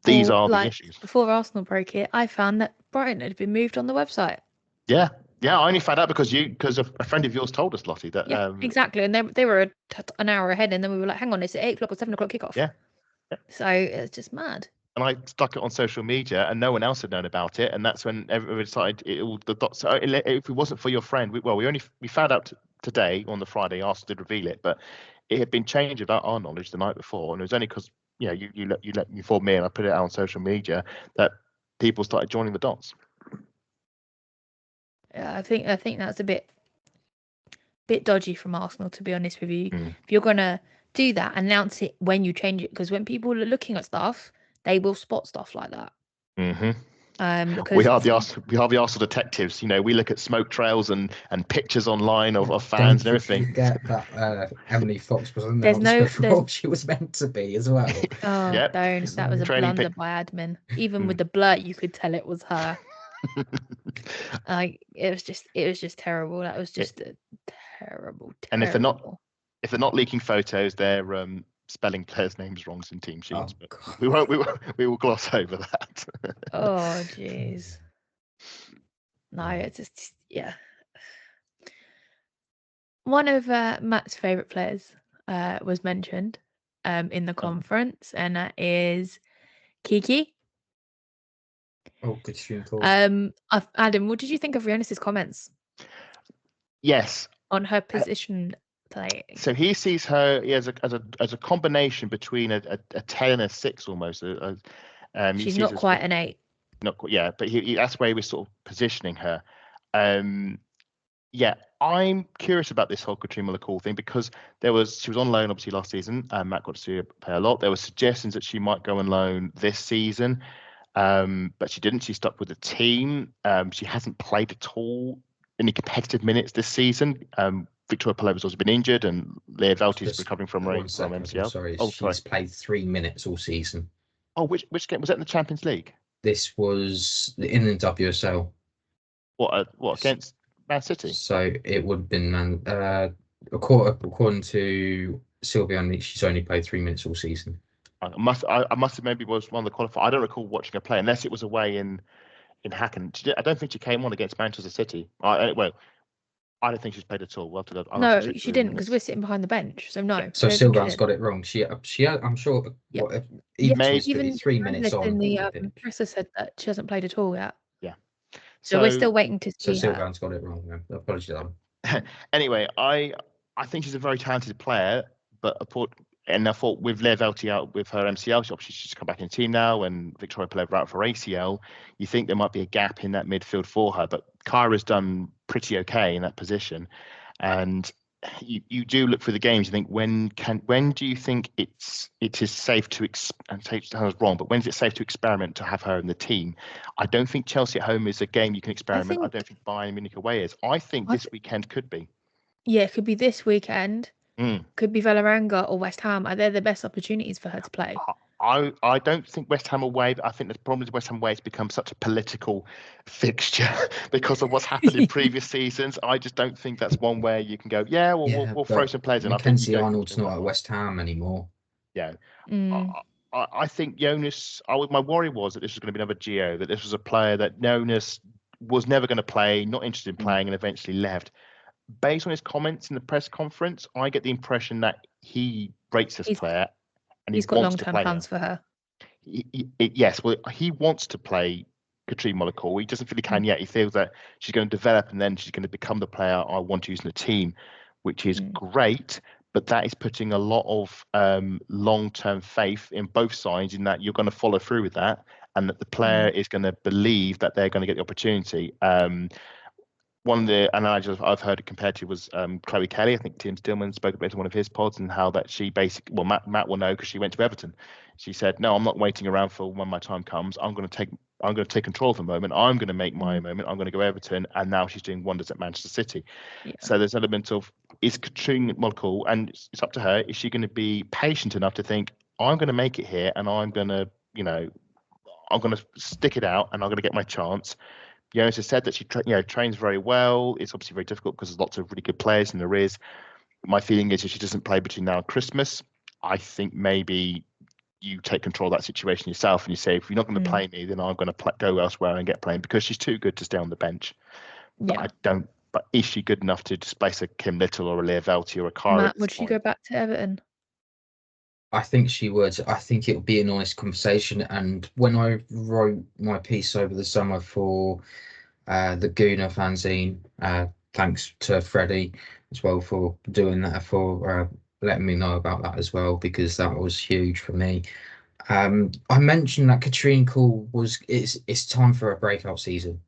These are the issues.
Before Arsenal broke it, I found that Brighton had been moved on the website.
Yeah. I only found out because a friend of yours told us, Lottie, that
exactly, and they were an hour ahead, and then we were like, "Hang on, it's at 8:00 or 7:00 kickoff." Yeah. So it's just mad.
And I stuck it on social media, and no one else had known about it, and that's when everybody decided the dots. So if it wasn't for your friend, we found out today on the Friday. Arsenal did reveal it, but it had been changed without our knowledge the night before, and it was only because you let me inform me, and I put it out on social media that people started joining the dots.
Yeah, I think that's a bit dodgy from Arsenal, to be honest with you. If you're gonna do that, announce it when you change it, because when people are looking at stuff, they will spot stuff like that. Because
we are the Arsenal detectives. We look at smoke trails and pictures online of fans and everything.
Forget that Emily Fox was announced before she was meant to be as well.
Don't. That was a blunder by admin. Even with the blur, you could tell it was her. It was just terrible. That was just a terrible.
And if they're not leaking photos, they're spelling players' names wrong in team sheets. But we will gloss over that.
Oh jeez. No, it's just One of Matt's favourite players was mentioned in the conference, and that is Kiki.
Oh, good stream call.
Adam, what did you think of Jonas' comments?
Yes.
On her position play.
So he sees her as a combination between a 10 and a 6 almost.
She's not quite an 8.
Not quite, yeah, but that's where he was sort of positioning her. I'm curious about this whole Katrina McCall thing because she was on loan obviously last season. Matt got to see her play a lot. There were suggestions that she might go on loan this season. But she didn't. She stuck with the team. She hasn't played at all any competitive minutes this season. Victoria Palova's also been injured, and Leah Velti's recovering from MCL.
Sorry, she's played 3 minutes all season.
Oh, which game was that in the Champions League?
This was in the WSL.
What against Man City?
So it would have been according to Sylvia, she's only played 3 minutes all season.
I must have maybe was one of the qualifiers. I don't recall watching her play unless it was away in Hacken. I don't think she came on against Manchester City. I don't think she's played at all.
No, she didn't because we're sitting behind the bench. So no.
So Sylvan's got it wrong. She I'm sure.
Yeah.
Even 3 minutes on.
In the presser said that she hasn't played at all yet.
Yeah.
So we're still waiting to see.
So Sylvan's got it wrong. Then. Apologies.
Anyway, I think she's a very talented player, but I thought with Leah Velti out with her MCL, she's come back in the team now, and Victoria Peleva out for ACL. You think there might be a gap in that midfield for her, but Kyra's done pretty okay in that position. And you do look for the games. You think when do you think it is safe to and say I was wrong, but when is it safe to experiment to have her in the team? I don't think Chelsea at home is a game you can experiment. I don't think Bayern Munich away is. I think this weekend could be. Yeah,
it could be this weekend. Could be Villaranga or West Ham. They're the best opportunities for her to play.
I don't think West Ham away, but I think the problem with West Ham away has become such a political fixture because of what's happened in previous seasons. I just don't think that's one where you can go, we'll throw some players in.
Mackenzie Arnold's not at West Ham anymore.
Yeah. I think Jonas, my worry was that this was going to be another Gio, that this was a player that Jonas was never going to play, not interested in playing, and eventually left. Based on his comments in the press conference, I get the impression that he rates this player and
he's got long-term plans for her.
Yes, well, he wants to play Katrine Monaco. He doesn't feel he can yet. He feels that she's going to develop and then she's going to become the player I want to use in the team, which is great. But that is putting a lot of long-term faith in both sides, in that you're going to follow through with that, and that the player is going to believe that they're going to get the opportunity. One of the analogies I've heard it compared to was Chloe Kelly. I think Tim Stillman spoke about it in one of his pods, and how that she basically, well, Matt will know because she went to Everton. She said, "No, I'm not waiting around for when my time comes. I'm going to take control of the moment. I'm going to make my moment. I'm going to go Everton." And now she's doing wonders at Manchester City. Yeah. So there's an element of, is Katrine Monaco, and it's up to her, is she going to be patient enough to think, I'm going to make it here, and I'm going to, I'm going to stick it out, and I'm going to get my chance. Jonas has said that she trains very well. It's obviously very difficult because there's lots of really good players, and there is. My feeling is if she doesn't play between now and Christmas, I think ime you take control of that situation yourself, and you say, if you're not going to play me, then I'm going to go elsewhere and get playing, because she's too good to stay on the bench. But But is she good enough to displace a Kim Little or a Leah Velti or a Cara?
Matt, would she go back to Everton?
I think she would. I think it would be a nice conversation. And when I wrote my piece over the summer for the Gooner fanzine, thanks to Freddie as well for doing that, for letting me know about that as well, because that was huge for me. I mentioned that Katrine Cole it's time for a breakout season.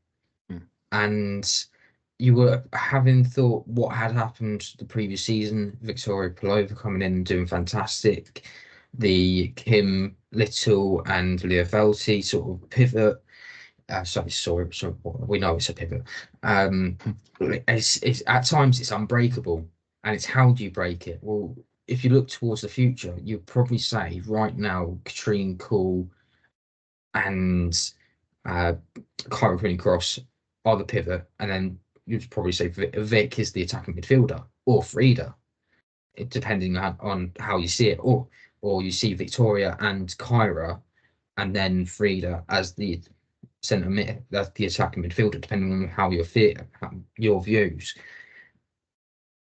And you were having thought what had happened the previous season, Victoria Pelova coming in and doing fantastic, the Kim Little and Leah Velti sort of pivot. Sorry, we know it's a pivot. It's at times it's unbreakable, and it's how do you break it? Well, if you look towards the future, you'd probably say right now Katrine Cole and Kyra Cross are the pivot, and then you'd probably say Vic is the attacking midfielder, or Frida, depending on how you see it, or you see Victoria and Kyra, and then Frida as the centre mid, that's the attacking midfielder, depending on how your views.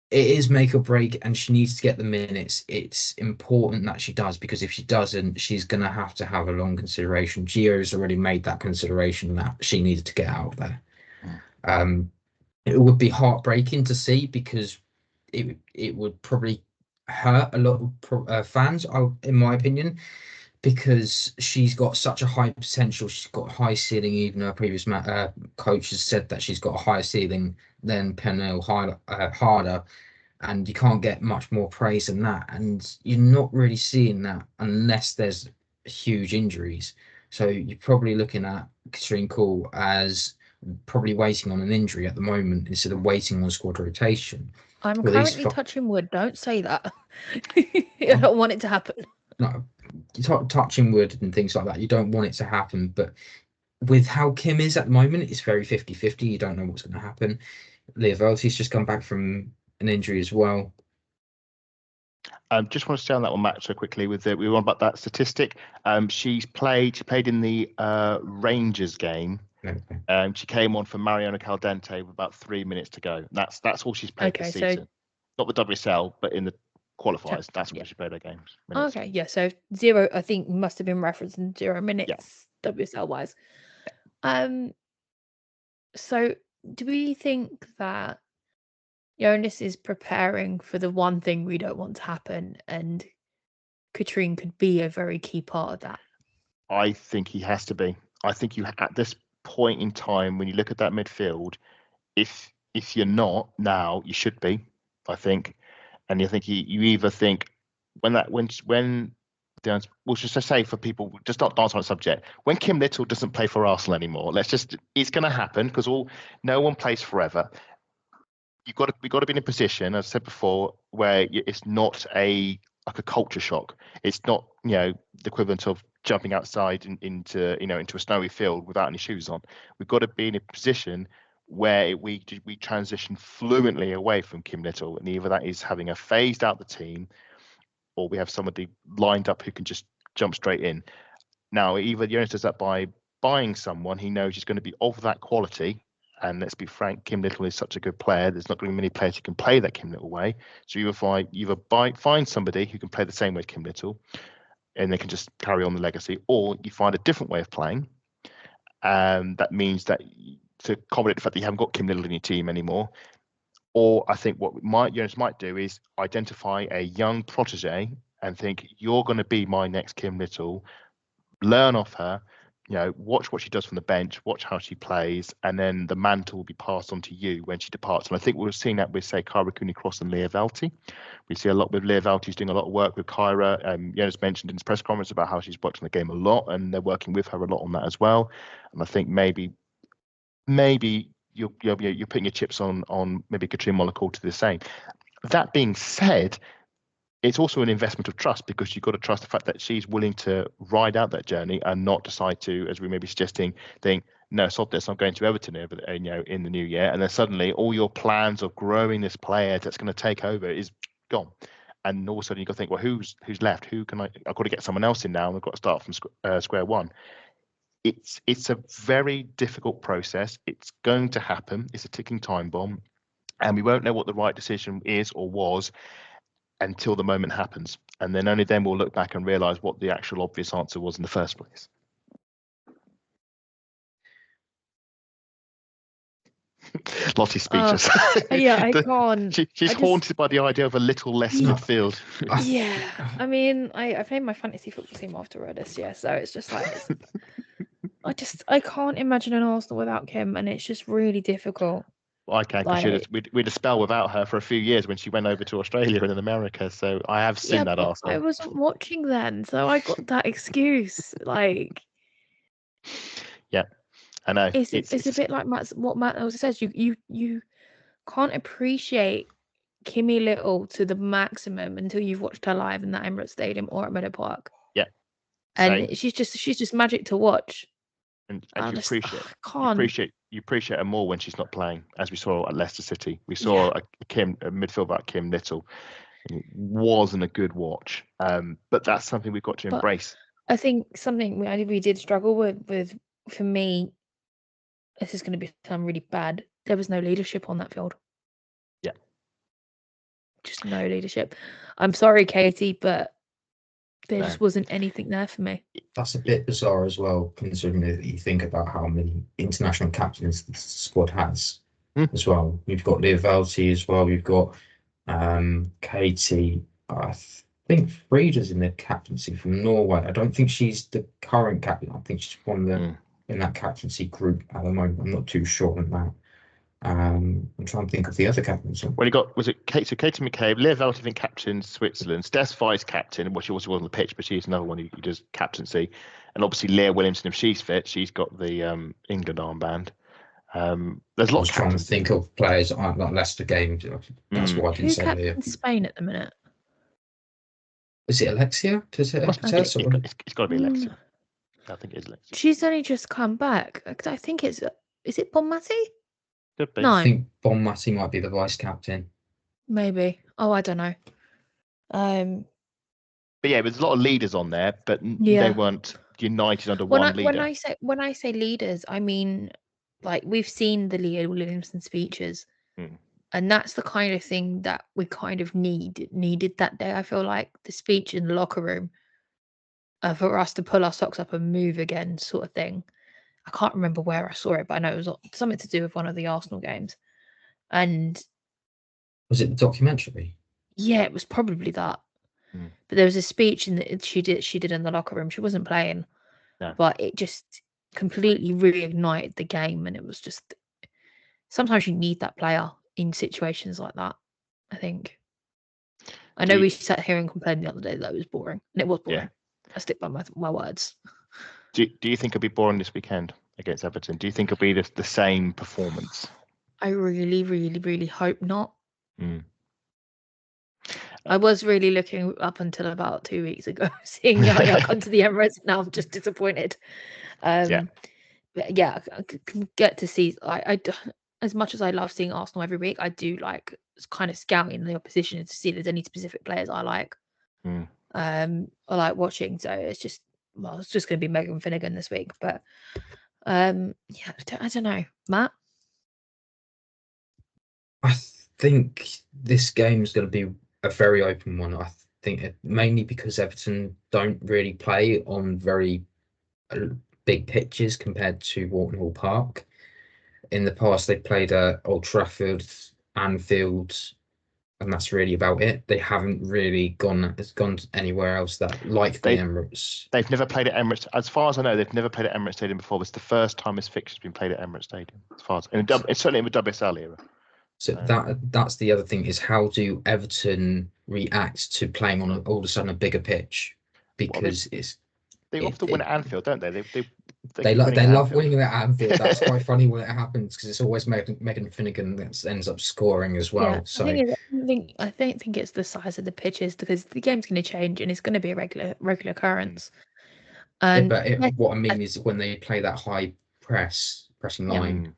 It is make or break, and she needs to get the minutes. It's important that she does, because if she doesn't, she's going to have a long consideration. Gio's already made that consideration that she needed to get out of there. It would be heartbreaking to see, because it would probably hurt a lot of fans, in my opinion, because she's got such a high potential. She's got a high ceiling. Even her previous coach has said that she's got a higher ceiling than Pernille Harder, and you can't get much more praise than that. And you're not really seeing that unless there's huge injuries. So you're probably looking at Katrine Cole as probably waiting on an injury at the moment instead of waiting on squad rotation.
I'm currently touching wood. Don't say that. I don't want it to happen.
No, touching wood and things like that, you don't want it to happen. But with how Kim is at the moment, it's very 50-50. You don't know what's going to happen. Leah Velti's just come back from an injury as well.
Just want to stay on that one, Matt, so quickly. We were on about that statistic. She played in the Rangers game. Okay. She came on for Mariona Caldente with about 3 minutes to go. That's all she's played this season. Not the WSL, but in the qualifiers. That's where she played her games. Minutes.
Okay, yeah. So 0, I think, must have been referencing 0 minutes WSL wise. So do we think that Jonas is preparing for the one thing we don't want to happen, and Katrine could be a very key part of that?
I think he has to be. I think you, at this point in time, when you look at that midfield, if you're not now, you should be, I think. And you think you either think we'll just say, for people, just not dance on the subject, when Kim Little doesn't play for Arsenal anymore, it's going to happen, because no one plays forever. We've got to be in a position, as I said before, where it's not a culture shock. It's not the equivalent of jumping outside into a snowy field without any shoes on. We've got to be in a position where we transition fluently away from Kim Little, and either that is having her phased out the team, or we have somebody lined up who can just jump straight in. Now, either Jonas does that by buying someone he knows is going to be of that quality, and let's be frank, Kim Little is such a good player. There's not going to be many players who can play that Kim Little way. So find somebody who can play the same way as Kim Little, and they can just carry on the legacy, or you find a different way of playing, That means that to accommodate the fact that you haven't got Kim Little in your team anymore. Or I think what Jonas might do is identify a young protege and think, you're going to be my next Kim Little, learn off her, watch what she does from the bench, watch how she plays, and then the mantle will be passed on to you when she departs. And I think we've seen that with, say, Kyra Cooney-Cross and Leah Velti. We see a lot with Leah Velti. She's doing a lot of work with Kyra. Jonas mentioned in his press conference about how she's watching the game a lot, and they're working with her a lot on that as well. And I think maybe you're putting your chips on maybe Katrina Monacourt to do the same. That being said, it's also an investment of trust, because you've got to trust the fact that she's willing to ride out that journey and not decide to, as we may be suggesting, think, no, sod this, I'm going to Everton in the new year, and then suddenly all your plans of growing this player that's going to take over is gone. And all of a sudden you've got to think, well, who's left? I've got to get someone else in now, and I've got to start from square one. It's a very difficult process. It's going to happen. It's a ticking time bomb, and we won't know what the right decision is or was until the moment happens, and then only then we'll look back and realise what the actual obvious answer was in the first place. Lottie's speechless.
Yeah, I can't.
She's haunted by the idea of a little less midfield.
Yeah, I mean, I played my fantasy football team after this year, so it's just like I can't imagine an Arsenal without Kim, and it's just really difficult.
I can, because we'd a spell without her for a few years when she went over to Australia and in America. So I have seen that Arsenal.
I wasn't watching then, so I got that excuse.
Yeah, I know.
It's a bit like what Matt also says. You can't appreciate Kimmy Little to the maximum until you've watched her live in the Emirates Stadium or at Meadow Park.
Yeah,
and she's just magic to watch.
And you appreciate her more when she's not playing, as we saw at Leicester City. We saw a midfield like Kim Little. It wasn't a good watch, but that's something we've got to embrace.
I think something we did struggle with for me, this is going to become really bad. There was no leadership on that field.
Yeah.
Just no leadership. I'm sorry, Katie, but there just wasn't anything there for me.
That's a bit bizarre as well, considering that you think about how many international captains the squad has as well. We've got Leah Velti as well. We've got Katie. I think Frida's in the captaincy from Norway. I don't think she's the current captain. I think she's one of the in that captaincy group at the moment. I'm not too sure on that. I'm trying to think of the other captains.
Well, Katie McCabe, Leah Velti, I think, captain Switzerland. Steph vice captain. Well, she also was on the pitch, but she's another one who does captaincy. And obviously Leah Williamson, if she's fit, she's got the England armband. There's lots. I was
trying to think of players that aren't like Leicester games. That's why I didn't say Leah.
Who's Spain at the minute?
Is it Alexia? It's
got to be Alexia. I think it is Alexia.
She's only just come back. I think is it Bonmati?
Could be.
No.
I think Bonmati might be the vice captain.
Maybe. Oh, I don't know.
But yeah, there's a lot of leaders on there, but they weren't united under one leader.
When I say leaders, I mean like we've seen the Leah Williamson speeches, and that's the kind of thing that we kind of needed that day. I feel like the speech in the locker room for us to pull our socks up and move again, sort of thing. I can't remember where I saw it, but I know it was something to do with one of the Arsenal games. And
was it the documentary?
Yeah, it was probably that. But there was a speech she did in the locker room. She wasn't playing, but it just completely reignited the game. And it was just sometimes you need that player in situations like that. I think. I know we sat here and complained the other day that it was boring, and it was boring. I stick by my words.
Do you think it'll be boring this weekend against Everton? Do you think it'll be the same performance?
I really, really, really hope not. I was really looking up until about 2 weeks ago, seeing Yaya come to the Emirates. Now I'm just disappointed. But yeah, I can get to see. I as much as I love seeing Arsenal every week, I do like kind of scouting the opposition to see if there's any specific players I like. I like watching. So it's just going to be Megan Finnegan this week. But I don't know, Matt.
I think this game is going to be a very open one. I think mainly because Everton don't really play on very big pitches compared to Walton Hall Park. In the past, they played at Old Trafford, Anfield, and that's really about it. They haven't really gone anywhere else that like the Emirates.
They've never played at Emirates. As far as I know, they've never played at Emirates Stadium before. It's the first time this fixture's been played at Emirates Stadium. As far as it's certainly in the WSL era.
So that's the other thing, is how do Everton react to playing on all of a sudden a bigger pitch? Because
they often win at Anfield, don't they?
They love winning at Anfield. That's quite funny when it happens, because it's always Megan Finnegan that ends up scoring as well.
Yeah,
so
I don't think it's the size of the pitches, because the game's going to change and it's going to be a regular occurrence. And
what I mean is when they play that high pressing line.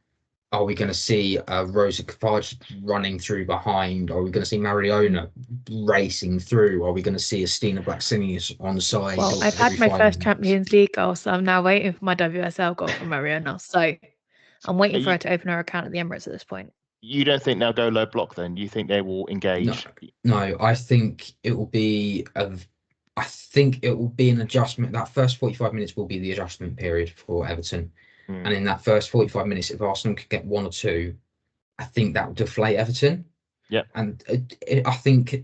Are we going to see Rosa Kafarge running through behind? Are we going to see Mariona racing through? Are we going to see Estina Blacksinius on the side?
Well, I've had my first Champions League goal, so I'm now waiting for my WSL goal from Mariona. So I'm waiting for her to open her account at the Emirates at this point.
You don't think they'll go low block then? You think they will engage?
No, I think it will be an adjustment. That first 45 minutes will be the adjustment period for Everton. And in that first 45 minutes, if Arsenal could get 1 or 2, I think that would deflate Everton.
Yeah.
And I think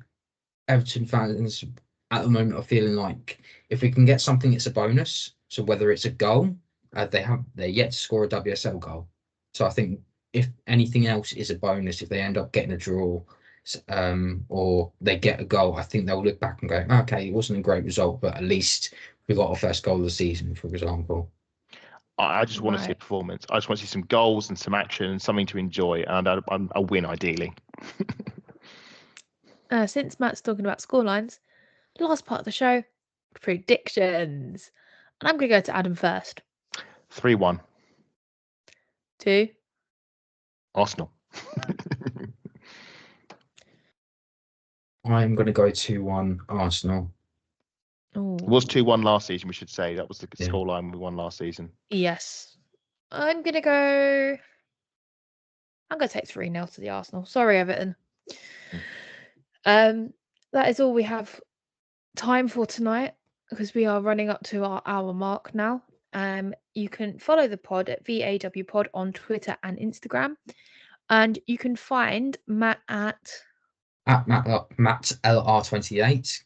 Everton fans at the moment are feeling like if we can get something, it's a bonus. So whether it's a goal, they're yet to score a WSL goal. So I think if anything else is a bonus, if they end up getting a draw or they get a goal, I think they'll look back and go, okay, it wasn't a great result, but at least we got our first goal of the season, for example.
I just want to see a performance. I just want to see some goals and some action and something to enjoy, and a win ideally.
Since Matt's talking about scorelines, last part of the show, predictions. And I'm going to go to Adam first.
3-1.
2.
Arsenal.
I'm going to go 2-1 Arsenal.
Ooh.
It was 2-1 last season, we should say. That was the scoreline we won last season.
Yes. I'm going to take 3-0 to the Arsenal. Sorry, Everton. That is all we have time for tonight, because we are running up to our hour mark now. You can follow the pod at VAW Pod on Twitter and Instagram. And you can find Matt at
Matt LR28.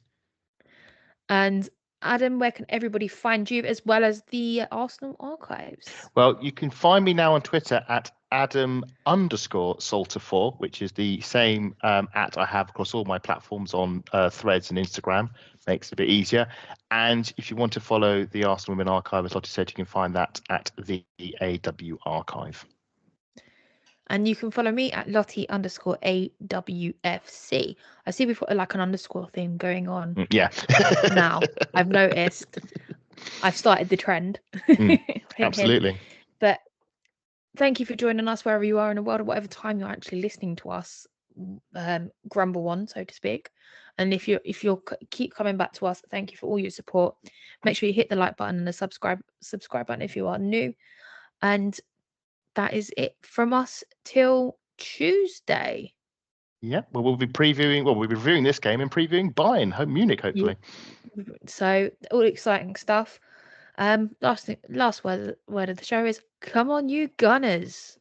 And Adam, where can everybody find you as well as the Arsenal archives?
Well, you can find me now on Twitter at Adam_Salter4, which is the same at I have across all my platforms on Threads and Instagram. Makes it a bit easier. And if you want to follow the Arsenal Women Archive, as Lottie said, you can find that at the AW Archive.
And you can follow me at Lottie_AWFC. I see we've got like an underscore thing going on.
Yeah.
Now, I've noticed. I've started the trend.
Absolutely.
But thank you for joining us wherever you are in the world, or whatever time you're actually listening to us grumble on, so to speak. And if you'll keep coming back to us, thank you for all your support. Make sure you hit the like button and the subscribe button if you are new. And that is it from us till Tuesday.
Yeah, well, we'll be reviewing this game and previewing Bayern, home Munich, hopefully.
Yeah. So all exciting stuff. Last word of the show is, come on, you Gunners.